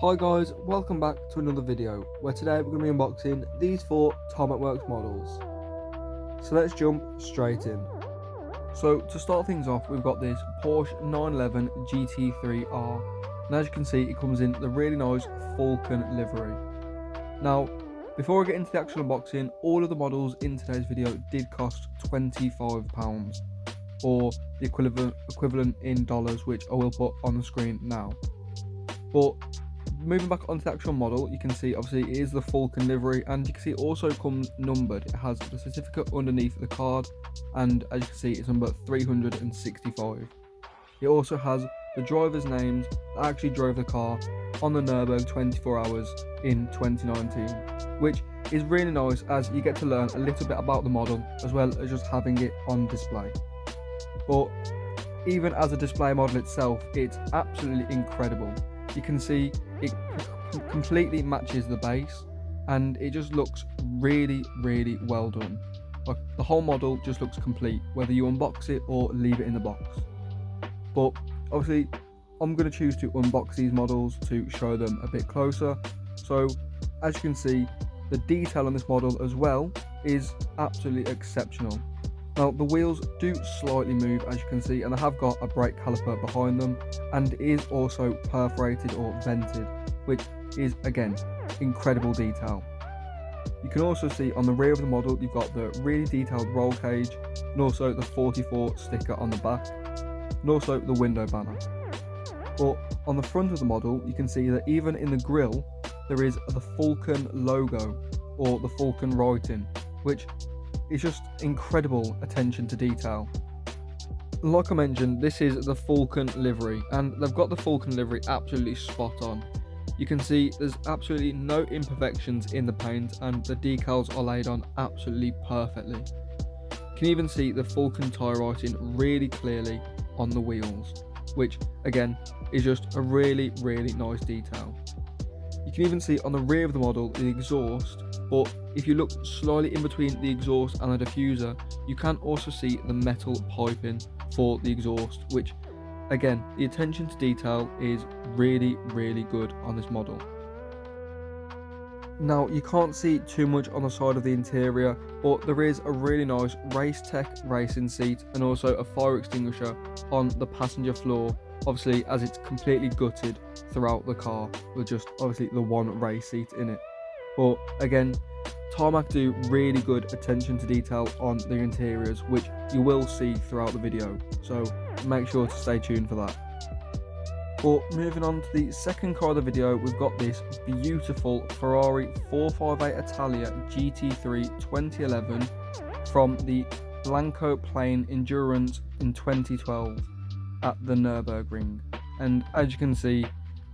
Hi guys, welcome back to another video where today we're going to be unboxing these four Tarmac Works models. So let's jump straight in. So to start things off, we've got this Porsche 911 GT3R, and as you can see it comes in the really nice falken livery. Now before I get into the actual unboxing, all of the models in today's video did cost £25, or the equivalent in dollars, which I will put on the screen now. But moving back onto the actual model, you can see obviously it is the falken livery, and you can see it also comes numbered. It has the certificate underneath the card, and as you can see it's number 365. It also has the drivers' names that actually drove the car on the Nürburgring 24 hours in 2019, which is really nice as you get to learn a little bit about the model as well as just having it on display. But even as a display model itself, it's absolutely incredible. You can see it completely matches the base, and it just looks really well done. Like the whole model just looks complete, whether you unbox it or leave it in the box. But obviously I'm going to choose to unbox these models to show them a bit closer. So as you can see, the detail on this model as well is absolutely exceptional. Now the wheels do slightly move, as you can see, and they have got a brake caliper behind them, and it is also perforated or vented, which is again incredible detail. You can also see on the rear of the model you've got the really detailed roll cage, and also the 44 sticker on the back, and also the window banner. But on the front of the model you can see that even in the grille there is the falken logo, or the falken writing, which is just incredible attention to detail. Like I mentioned, this is the falken livery, and they've got the falken livery absolutely spot on. You can see there's absolutely no imperfections in the paint, and the decals are laid on absolutely perfectly. You can even see the falken tyre writing really clearly on the wheels, which again is just a really nice detail. You can even see on the rear of the model the exhaust, but if you look slightly in between the exhaust and the diffuser, you can also see the metal piping for the exhaust, which again, the attention to detail is really good on this model. Now you can't see too much on the side of the interior, but there is a really nice Race Tech racing seat and also a fire extinguisher on the passenger floor, obviously as it's completely gutted throughout the car with just obviously the one race seat in it. But again, Tarmac do really good attention to detail on the interiors, which you will see throughout the video, so make sure to stay tuned for that. But moving on to the second car of the video, we've got this beautiful Ferrari 458 Italia GT3 2011 from the Blanco Plain Endurance in 2012 at the Nürburgring. And as you can see,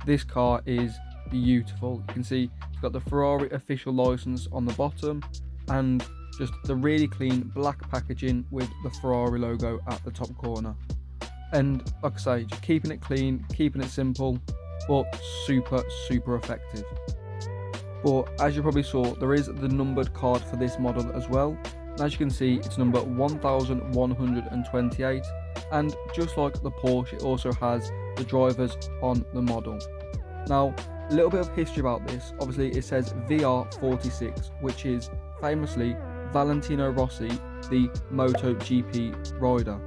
this car is beautiful. You can see it's got the Ferrari official license on the bottom, and just the really clean black packaging with the Ferrari logo at the top corner. And like I say, just keeping it clean, keeping it simple, but super effective. But as you probably saw, there is the numbered card for this model as well, and as you can see it's number 1128, and just like the Porsche it also has the drivers on the model. Now a little bit of history about this, obviously it says VR46, which is famously Valentino Rossi, the MotoGP rider.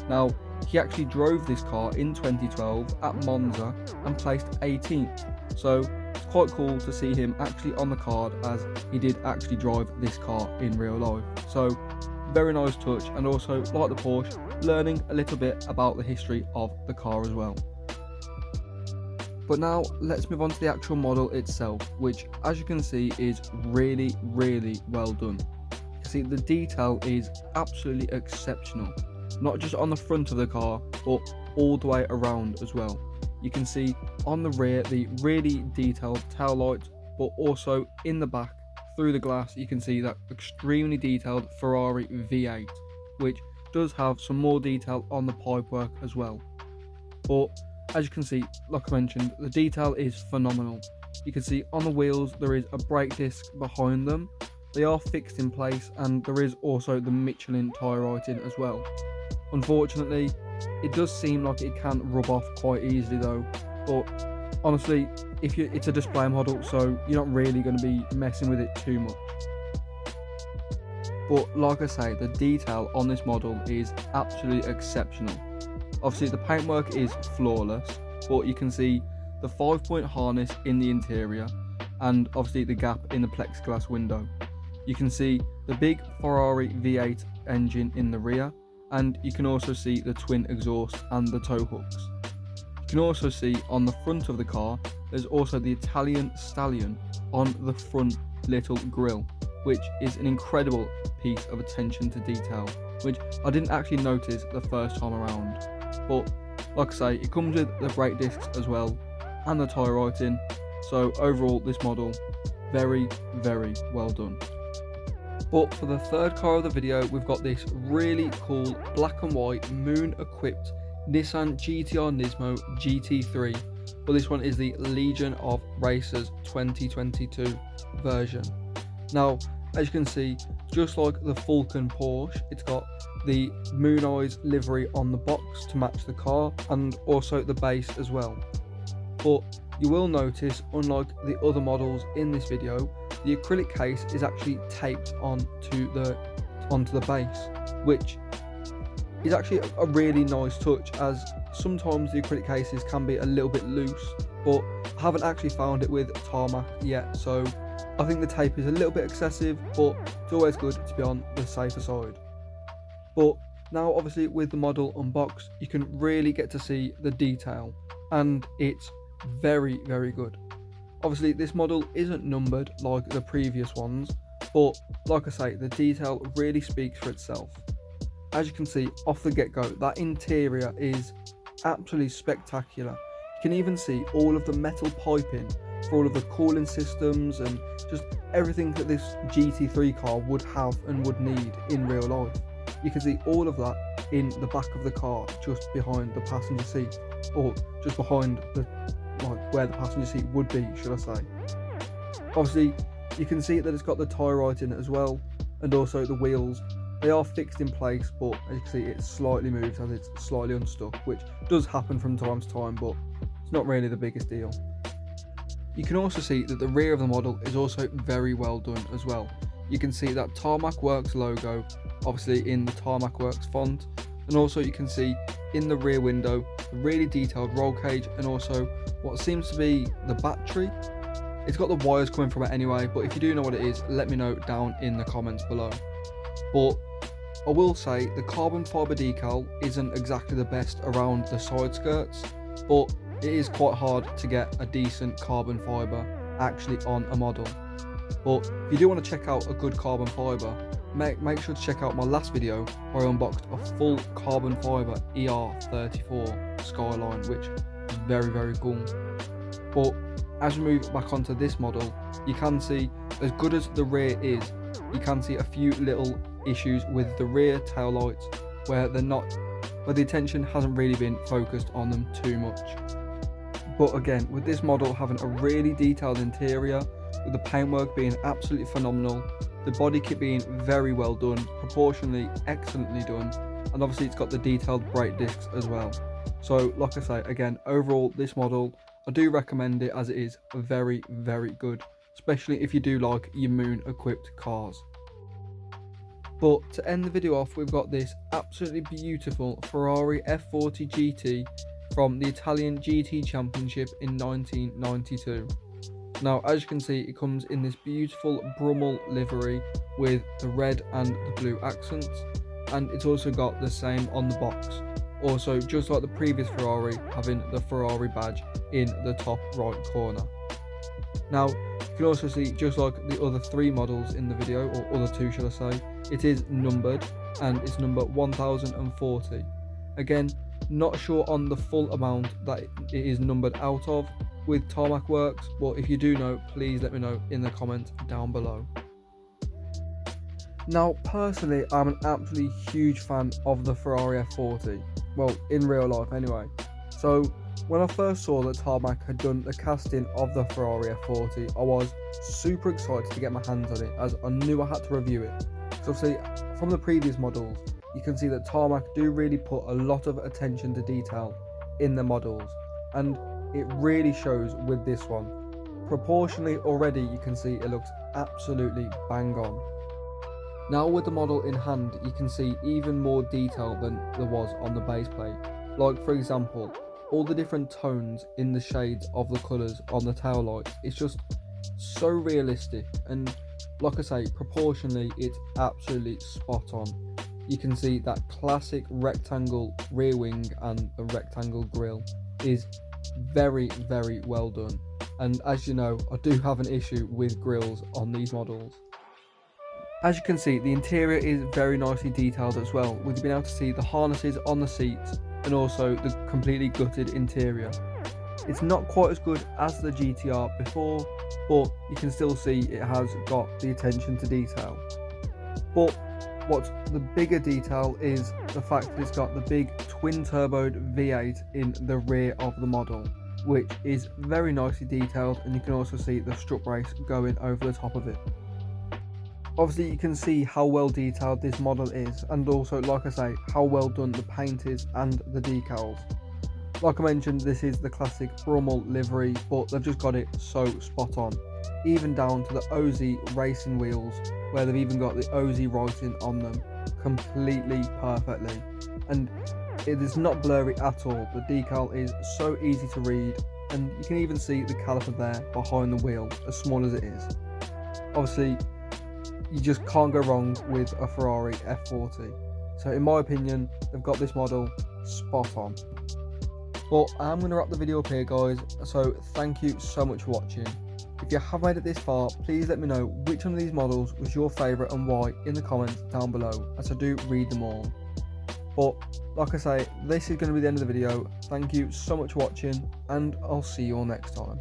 Now he actually drove this car in 2012 at Monza and placed 18th, so it's quite cool to see him actually on the card, as he did actually drive this car in real life. So very nice touch, and also like the Porsche, learning a little bit about the history of the car as well. But now let's move on to the actual model itself, which as you can see is really well done. You can see the detail is absolutely exceptional, not just on the front of the car but all the way around as well. You can see on the rear the really detailed tail lights, but also in the back through the glass you can see that extremely detailed Ferrari V8, which does have some more detail on the pipework as well. But as you can see, like I mentioned, the detail is phenomenal. You can see on the wheels there is a brake disc behind them. They are fixed in place, and there is also the Michelin tyre writing as well. Unfortunately, it does seem like it can rub off quite easily though, but honestly, it's a display model, so you're not really going to be messing with it too much. But like I say, the detail on this model is absolutely exceptional. Obviously the paintwork is flawless, but you can see the 5-point harness in the interior and obviously the gap in the plexiglass window. You can see the big Ferrari V8 engine in the rear, and you can also see the twin exhaust and the tow hooks. You can also see on the front of the car there's also the Italian stallion on the front little grille, which is an incredible piece of attention to detail, which I didn't actually notice the first time around. But like I say, it comes with the brake discs as well and the tyre writing, so overall this model very well done. But for the third car of the video, we've got this really cool black and white moon equipped Nissan GTR Nismo GT3, but this one is the Legion of Racers 2022 version. Now, as you can see, just like the Falken Porsche, it's got the Moon Eyes livery on the box to match the car, and also the base as well. But you will notice, unlike the other models in this video, the acrylic case is actually taped onto the base, which is actually a really nice touch, as sometimes the acrylic cases can be a little bit loose, but I haven't actually found it with tarmac yet, so I think the tape is a little bit excessive, but it's always good to be on the safer side. But now obviously with the model unboxed, you can really get to see the detail, and it's very good. Obviously this model isn't numbered like the previous ones, but like I say, the detail really speaks for itself. As you can see off the get-go, that interior is absolutely spectacular. You can even see all of the metal piping for all of the cooling systems and just everything that this GT3 car would have and would need in real life. You can see all of that in the back of the car, just behind the passenger seat, or just behind where the passenger seat would be, should I say. Obviously you can see that it's got the tyre writing as well, and also the wheels. They are fixed in place, but as you can see, it slightly moves as it's slightly unstuck, which does happen from time to time, but it's not really the biggest deal. You can also see that the rear of the model is also very well done as well. You can see that Tarmac Works logo, obviously in the Tarmac Works font, and also you can see in the rear window a really detailed roll cage, and also what seems to be the battery. It's got the wires coming from it anyway, but if you do know what it is, let me know down in the comments below. But I will say the carbon fibre decal isn't exactly the best around the side skirts, but it is quite hard to get a decent carbon fibre actually on a model. But if you do want to check out a good carbon fibre, make sure to check out my last video where I unboxed a full carbon fibre ER34 Skyline, which is very cool. But as we move back onto this model, you can see, as good as the rear is, you can see a few little issues with the rear tail lights where the attention hasn't really been focused on them too much. But again, with this model having a really detailed interior, with the paintwork being absolutely phenomenal, the body kit being very well done, proportionally excellently done, and obviously it's got the detailed brake discs as well. So like I say, again, overall this model, I do recommend it, as it is very good, especially if you do like your moon equipped cars. But to end the video off, we've got this absolutely beautiful Ferrari F40 GT from the Italian GT Championship in 1992. Now, as you can see, it comes in this beautiful Brummel livery with the red and the blue accents, and it's also got the same on the box. Also, just like the previous Ferrari, having the Ferrari badge in the top right corner. Now, you can also see, just like the other three models in the video, or other two should I say, it is numbered, and it's number 1040. Again, not sure on the full amount that it is numbered out of with Tarmac Works, but if you do know, please let me know in the comments down below. Now, personally, I'm an absolutely huge fan of the Ferrari F40, well, in real life anyway. So when I first saw that Tarmac had done the casting of the Ferrari F40, I was super excited to get my hands on it, as I knew I had to review it. So obviously, from the previous models, you can see that Tarmac do really put a lot of attention to detail in the models, and it really shows with this one. Proportionally already you can see it looks absolutely bang on. Now with the model in hand, you can see even more detail than there was on the base plate. Like for example, all the different tones in the shades of the colours on the tail lights. It's just so realistic, and like I say, proportionally it's absolutely spot on. You can see that classic rectangle rear wing and the rectangle grille is very well done. And as you know, I do have an issue with grills on these models. As you can see, the interior is very nicely detailed as well, with you being able to see the harnesses on the seats and also the completely gutted interior. It's not quite as good as the GTR before, but you can still see it has got the attention to detail. But what's the bigger detail is the fact that it's got the big twin-turboed V8 in the rear of the model, which is very nicely detailed, and you can also see the strut brace going over the top of it. Obviously you can see how well detailed this model is, and also, like I say, how well done the paint is and the decals. Like I mentioned, this is the classic Brummel livery, but they've just got it so spot on. Even down to the OZ racing wheels, where they've even got the OZ writing on them, completely perfectly. And it is not blurry at all. The decal is so easy to read, and you can even see the caliper there behind the wheel, as small as it is. Obviously, you just can't go wrong with a Ferrari F40. So in my opinion, they've got this model spot on. But I'm going to wrap the video up here, guys, so thank you so much for watching. If you have made it this far, please let me know which one of these models was your favourite and why in the comments down below, as I do read them all. But like I say, this is going to be the end of the video. Thank you so much for watching, and I'll see you all next time.